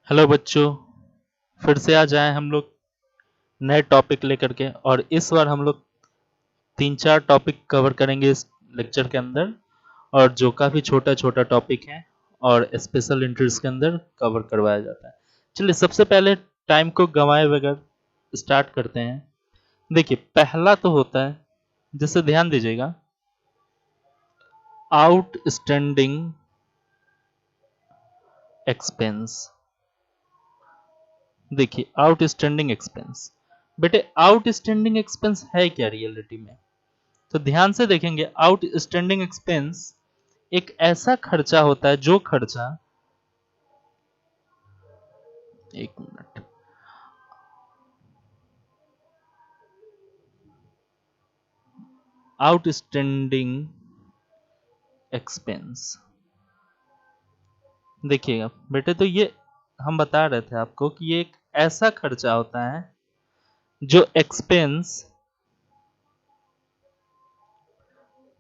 Hello बच्चों, फिर से आज आए हम लोग नए टॉपिक लेकर के। और इस बार हम लोग 3-4 टॉपिक कवर करेंगे इस लेक्चर के अंदर, और जो काफ़ी छोटा छोटा टॉपिक है और स्पेशल इंटरेस्ट के अंदर कवर करवाया जाता है। चलिए सबसे पहले टाइम को गंवाए बगैर स्टार्ट करते हैं। देखिए पहला तो होता है, जिससे ध्यान दीजिएगा, आउटस्टैंडिंग एक्सपेंस। देखिए आउटस्टैंडिंग एक्सपेंस, बेटे आउटस्टैंडिंग एक्सपेंस है क्या रियलिटी में? तो ध्यान से देखेंगे, आउटस्टैंडिंग एक्सपेंस एक ऐसा खर्चा होता है जो खर्चा, एक मिनट, आउटस्टैंडिंग एक्सपेंस, देखिएगा बेटे, तो ये हम बता रहे थे आपको कि ये एक ऐसा खर्चा होता है जो expense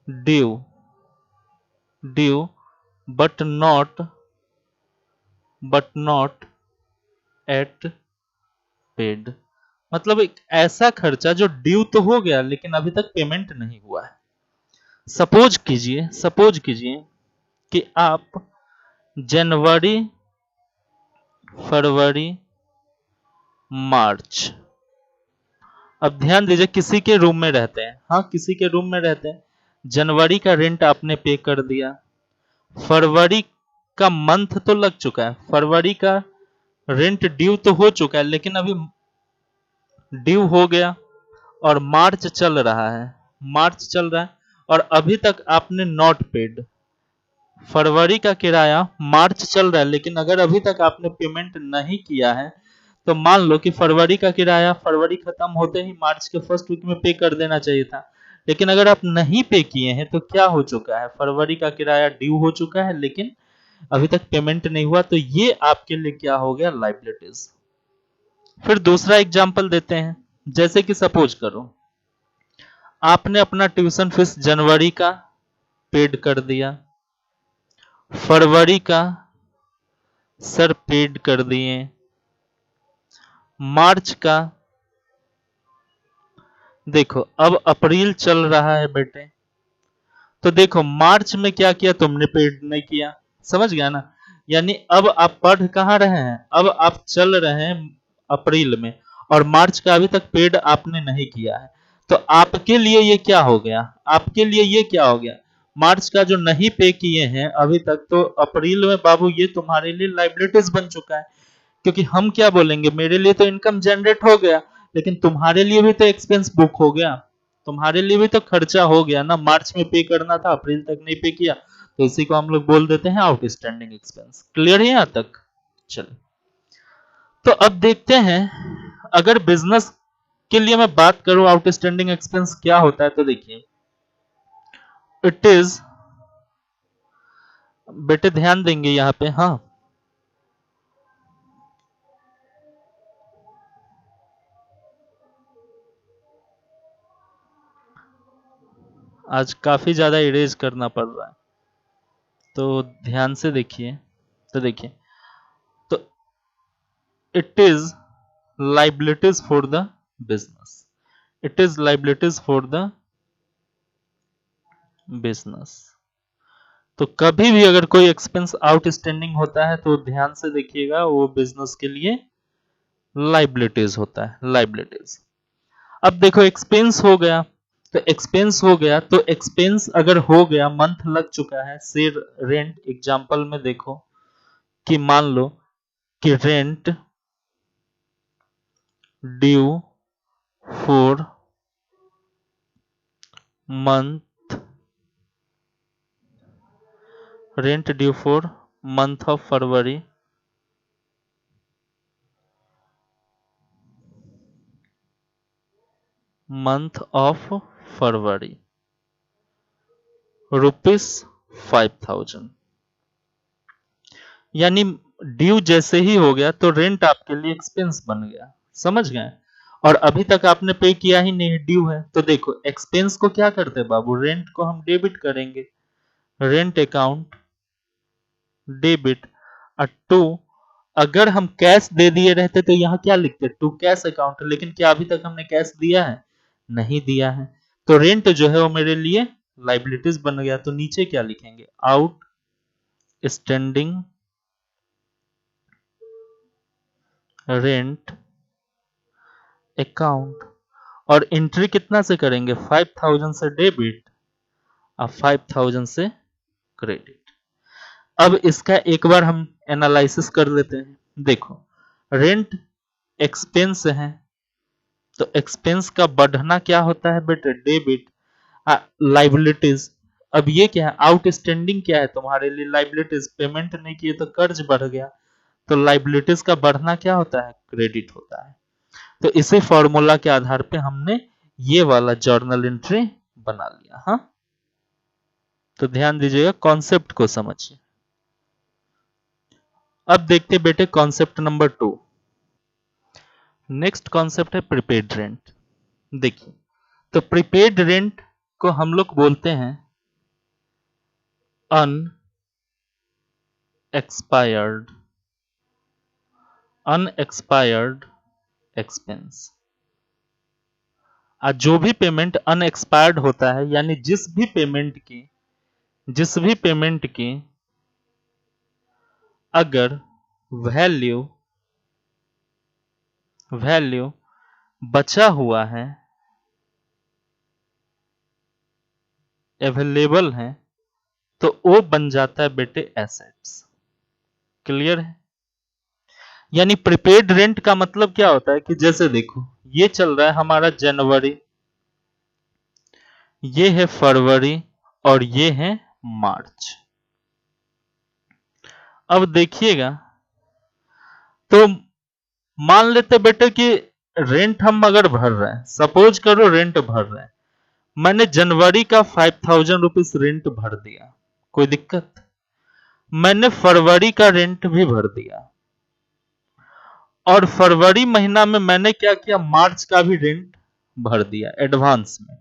due due but not at paid. मतलब एक ऐसा खर्चा जो ड्यू तो हो गया लेकिन अभी तक पेमेंट नहीं हुआ है। सपोज कीजिए कि आप जनवरी, फरवरी, मार्च, अब ध्यान दीजिए, किसी के रूम में रहते हैं, हाँ किसी के रूम में रहते हैं। जनवरी का रेंट आपने पे कर दिया, फरवरी का मंथ तो लग चुका है, फरवरी का रेंट ड्यू तो हो चुका है लेकिन अभी ड्यू हो गया, और मार्च चल रहा है और अभी तक आपने नॉट पेड। फरवरी का किराया मार्च चल रहा है लेकिन अगर अभी तक आपने पेमेंट नहीं किया है तो मान लो कि फरवरी का किराया फरवरी खत्म होते ही मार्च के फर्स्ट वीक में पे कर देना चाहिए था। लेकिन अगर आप नहीं पे किए हैं तो क्या हो चुका है, फरवरी का किराया ड्यू हो चुका है लेकिन अभी तक पेमेंट नहीं हुआ, तो ये आपके लिए क्या हो गया, लायबिलिटीज। फिर दूसरा एग्जांपल देते हैं, जैसे कि सपोज करो आपने अपना ट्यूशन फीस जनवरी का पेड कर दिया, फरवरी का सर पेड कर दिए, मार्च का, देखो अब अप्रैल चल रहा है बेटे, तो देखो मार्च में क्या किया तुमने, पेड नहीं किया। समझ गया ना? यानी अब आप पढ़ कहाँ रहे हैं, अब आप चल रहे हैं अप्रैल में, और मार्च का अभी तक पेड आपने नहीं किया है। तो आपके लिए ये क्या हो गया, आपके लिए ये क्या हो गया, मार्च का जो नहीं पे किए हैं अभी तक, तो अप्रैल में बाबू ये तुम्हारे लिए लाइबिलिटीज बन चुका है। क्योंकि हम क्या बोलेंगे, मेरे लिए तो इनकम जनरेट हो गया लेकिन तुम्हारे लिए भी तो एक्सपेंस बुक हो गया, तुम्हारे लिए भी तो खर्चा हो गया ना, मार्च में पे करना था अप्रैल तक नहीं पे किया, तो इसी को हम लोग बोल देते हैं आउटस्टैंडिंग एक्सपेंस। क्लियर है यहां तक? चलो तो अब देखते हैं, अगर बिजनेस के लिए मैं बात करूं आउटस्टैंडिंग एक्सपेंस क्या होता है, तो देखिए इट इज, बेटे ध्यान देंगे यहां पे, हाँ आज काफी ज्यादा इरेज करना पड़ रहा है तो ध्यान से देखिए। तो देखिए, तो it is liabilities for the business, it is liabilities for the business। तो कभी भी अगर कोई एक्सपेंस आउटस्टैंडिंग होता है तो ध्यान से देखिएगा, वो बिजनेस के लिए लाइबिलिटीज होता है, लाइबिलिटीज। अब देखो एक्सपेंस हो गया, तो एक्सपेंस हो गया, तो एक्सपेंस अगर हो गया, मंथ लग चुका है, से रेंट, एग्जांपल में देखो कि मान लो कि rent due for month, rent due for month of February, month of February, ₹5000। यानी ड्यू जैसे ही हो गया तो रेंट आपके लिए एक्सपेंस बन गया। समझ गए? और अभी तक आपने पे किया ही नहीं, ड्यू है, तो देखो एक्सपेंस को क्या करते हैं बाबू, रेंट को हम डेबिट करेंगे, रेंट अकाउंट डेबिट, टू अगर हम कैश दे दिए रहते तो यहाँ क्या लिखते, टू कैश अकाउंट, लेकिन क्या अभी तक हमने कैश दिया है, नहीं दिया है, तो रेंट जो है वो मेरे लिए लाइबिलिटीज बन गया। तो नीचे क्या लिखेंगे, आउट स्टैंडिंग रेंट अकाउंट, और एंट्री कितना से करेंगे, 5000 से डेबिट और 5000 से क्रेडिट। अब इसका एक बार हम एनालिसिस कर लेते हैं। देखो, रेंट एक्सपेंस है, तो एक्सपेंस का बढ़ना क्या होता है बेटे, डेबिट। लाइबिलिटीज, अब ये क्या है, आउटस्टैंडिंग क्या है तुम्हारे लिए, लाइबिलिटीज, पेमेंट नहीं किए तो कर्ज बढ़ गया, तो लाइबिलिटीज का बढ़ना क्या होता है, क्रेडिट होता है। तो इसी फॉर्मूला के आधार पे हमने ये वाला जर्नल एंट्री बना लिया। हाँ, तो ध्यान दीजिएगा, कॉन्सेप्ट को समझिए। अब देखते बेटे कॉन्सेप्ट नंबर 2। नेक्स्ट कॉन्सेप्ट है प्रीपेड रेंट। देखिए, तो प्रीपेड रेंट को हम लोग बोलते हैं अनएक्सपायर्ड एक्सपेंस। जो भी पेमेंट अनएक्सपायर्ड होता है, यानी जिस भी पेमेंट की अगर वैल्यू बचा हुआ है, अवेलेबल है, तो वो बन जाता है बेटे एसेट्स। क्लियर है? यानी प्रीपेड रेंट का मतलब क्या होता है कि जैसे देखो, ये चल रहा है हमारा जनवरी, ये है फरवरी और ये है मार्च। अब देखिएगा, तो मान लेते बेटे कि रेंट हम अगर भर रहे हैं, सपोज करो रेंट भर रहे हैं, मैंने जनवरी का 5000 रुपीज रेंट भर दिया, कोई दिक्कत। मैंने फरवरी का रेंट भी भर दिया, और फरवरी महीना में मैंने क्या किया, मार्च का भी रेंट भर दिया एडवांस में।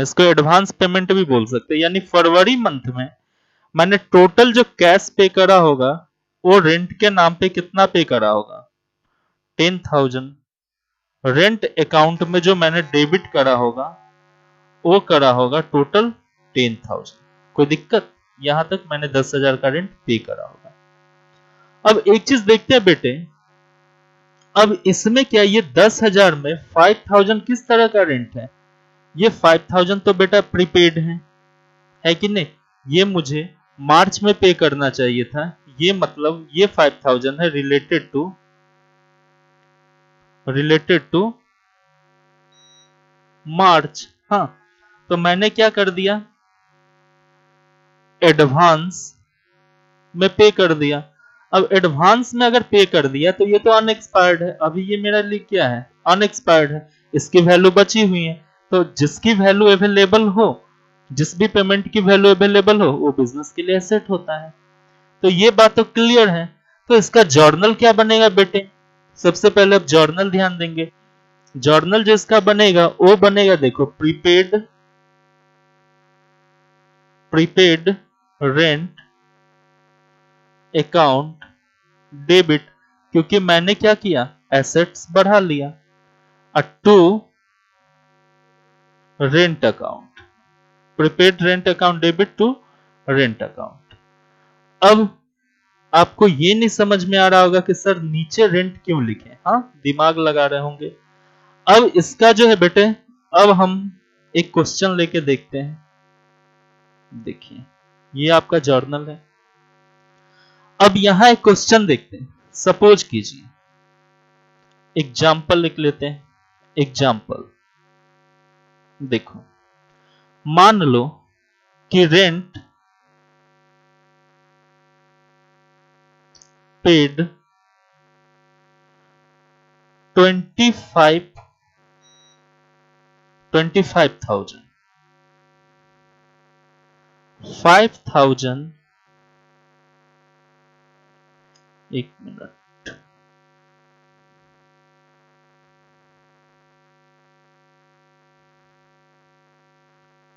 इसको एडवांस पेमेंट भी बोल सकते हैं। यानी फरवरी मंथ में मैंने टोटल जो कैश पे करा होगा, वो रेंट के नाम पे कितना पे करा होगा, 10,000। रेंट अकाउंट में जो मैंने डेबिट करा होगा, वो करा होगा टोटल 10,000। कोई दिक्कत? यहां तक मैंने 10,000 का रेंट पे करा होगा। अब एक चीज देखते हैं बेटे, अब इसमें क्या, ये 10,000 में 5,000 किस तरह का रेंट है, ये 5,000 तो बेटा प्रीपेड है कि नहीं, ये मुझे मार्च में पे करना चाहिए था। ये मतलब ये 5,000 है रिलेटेड टू मार्च। हाँ, तो मैंने क्या कर दिया, एडवांस में पे कर दिया। अब एडवांस में अगर पे कर दिया तो ये तो अनएक्सपायर्ड है, अभी ये मेरा लिए क्या है, अनएक्सपायर्ड है, इसकी वैल्यू बची हुई है। तो जिसकी वैल्यू अवेलेबल हो, जिस भी पेमेंट की वैल्यू अवेलेबल हो, वो बिजनेस के लिए एसेट होता है। तो ये बात तो क्लियर है। तो इसका जर्नल क्या बनेगा बेटे, सबसे पहले अब जर्नल ध्यान देंगे। जर्नल जो इसका बनेगा वो बनेगा, देखो, प्रीपेड रेंट अकाउंट डेबिट, क्योंकि मैंने क्या किया, एसेट्स बढ़ा लिया। To rent account, prepaid rent account debit to rent account. अब आपको ये नहीं समझ में आ रहा होगा कि सर नीचे रेंट क्यों लिखे, हाँ, दिमाग लगा रहे होंगे। अब इसका जो है बेटे, अब हम एक क्वेश्चन लेके देखते हैं। देखिए, ये आपका जर्नल है। अब यहां एक क्वेश्चन देखते हैं। सपोज कीजिए, एग्जाम्पल लिख लेते हैं। एग्जाम्पल देखो, मान लो कि रेंट पेड 25,000, 5,000, एक minute,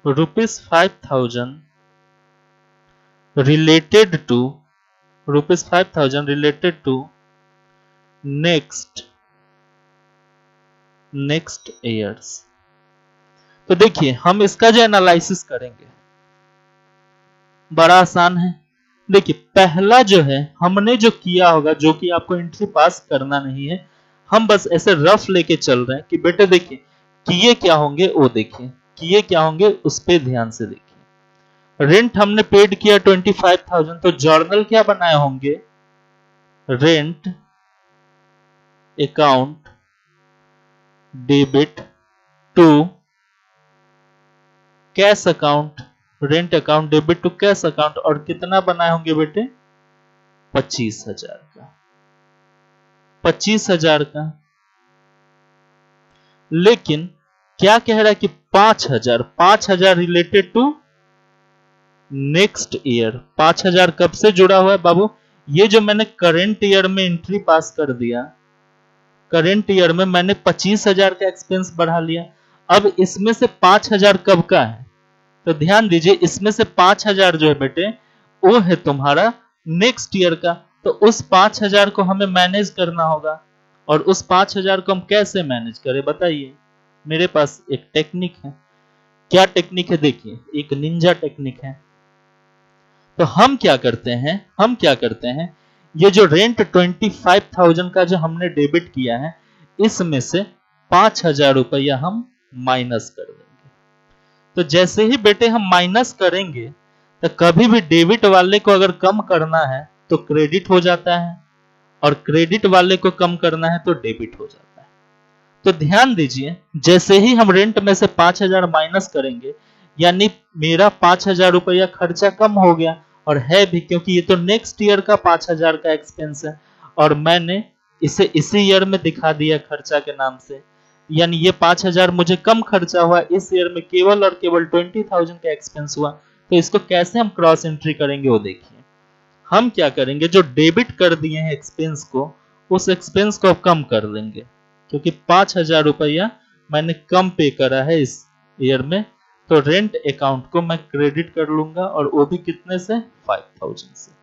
rupees 5,000 related to ₹5,000 related to next years. तो देखिए हम इसका जो एनालिसिस करेंगे बड़ा आसान है। देखिए पहला जो है हमने जो किया होगा, जो कि आपको एंट्री पास करना नहीं है, हम बस ऐसे रफ लेके चल रहे हैं कि बेटे देखिए किए क्या होंगे, वो देखिए किए क्या होंगे, उस पे ध्यान से देखिए। रेंट हमने पेड किया 25,000, तो जर्नल क्या बनाए होंगे, rent account debit to cash account, rent account debit to cash account, और कितना बनाए होंगे बेटे, 25,000 का, 25,000 का। लेकिन क्या कह रहा है कि 5,000 रिलेटेड टू नेक्स्ट ईयर। 5,000 कब से जुड़ा हुआ है बाबू, ये जो मैंने करेंट ईयर में एंट्री पास कर दिया, करेंट ईयर में मैंने 25,000 का एक्सपेंस बढ़ा लिया। अब इसमें से 5,000 कब का है, तो ध्यान दीजिए इसमें से 5,000 जो है बेटे वो है तुम्हारा नेक्स्ट ईयर का। तो उस 5,000 को हमें मैनेज करना होगा, और उस 5,000 को हम कैसे मैनेज करें बताइए। मेरे पास एक टेक्निक है। क्या टेक्निक है, देखिए एक निंजा टेक्निक है। तो हम क्या करते हैं, ये जो रेंट 25,000 का जो हमने डेबिट किया है, इसमें से 5,000 रुपया हम माइनस कर देंगे। तो जैसे ही बेटे हम माइनस करेंगे, तो कभी भी डेबिट वाले को अगर कम करना है तो क्रेडिट हो जाता है, और क्रेडिट वाले को कम करना है तो डेबिट हो जाता है। तो ध्यान दीजिए जैसे ही हम रेंट में से 5,000 माइनस करेंगे, यानी मेरा 5,000 रुपया खर्चा कम हो गया, और है भी क्योंकि ये तो नेक्स्ट ईयर का 5,000 का एक्सपेंस है, और मैंने इसे इसी ईयर में दिखा दिया खर्चा के नाम से, यानी ये 5,000 मुझे कम खर्चा हुआ, इस ईयर में केवल और केवल 20,000 का एक्सपेंस हुआ। तो इसको कैसे हम क्रॉस एंट्री करेंगे वो देखिए। हम क्या करेंगे, जो डेबिट कर दिए हैं एक्सपेंस को, उस एक्सपेंस को अब कम कर देंगे, क्योंकि 5,000 रुपया मैंने कम पे करा है इस ईयर में, तो रेंट अकाउंट को मैं क्रेडिट कर लूंगा, और वो भी कितने से, 5,000 से।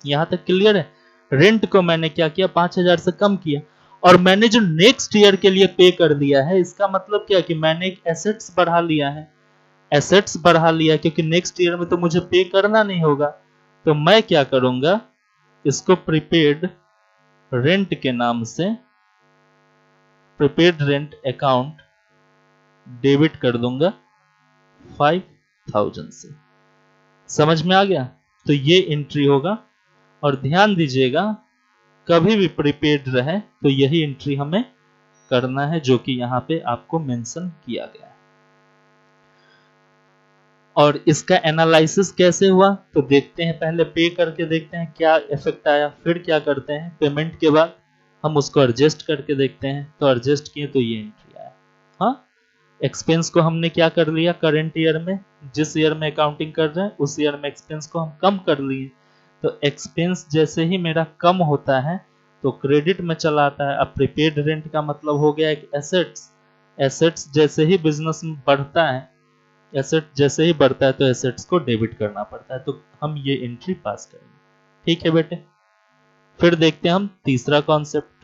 यहां तक क्लियर है। रेंट को मैंने क्या किया, 5,000 से कम किया, और मैंने जो नेक्स्ट ईयर के लिए पे कर दिया है, इसका मतलब क्या कि मैंने एक एसेट्स बढ़ा लिया है, एसेट्स बढ़ा लिया, क्योंकि नेक्स्ट ईयर में तो मुझे पे करना नहीं होगा। तो मैं क्या करूंगा, इसको प्रीपेड रेंट के नाम से, प्रीपेड रेंट अकाउंट डेबिट कर दूंगा 5,000 से। समझ में आ गया। तो ये एंट्री होगा, और ध्यान दीजिएगा कभी भी प्रीपेड रहे तो यही एंट्री हमें करना है, जो कि यहां पे आपको मेंशन किया गया है। और इसका एनालिसिस कैसे हुआ, तो देखते हैं, पहले पे करके देखते हैं क्या इफेक्ट आया, फिर क्या करते हैं पेमेंट के बाद हम उसको एडजस्ट करके देखते हैं। तो एडजस्ट किए तो ये एंट्री आया। हाँ, एक्सपेंस को हमने क्या कर लिया, करेंट ईयर में जिस ईयर में अकाउंटिंग कर रहे हैं उस ईयर में एक्सपेंस को हम कम कर लिए। तो एक्सपेंस जैसे ही मेरा कम होता है तो क्रेडिट में चला आता है। अब प्रीपेड रेंट का मतलब हो गया एक एसेट्स, एसेट्स जैसे ही बिजनेस में बढ़ता है, एसेट जैसे ही बढ़ता है तो एसेट्स को डेबिट करना पड़ता है। तो हम ये एंट्री पास करेंगे। ठीक है बेटे, फिर देखते हैं हम तीसरा कॉन्सेप्ट।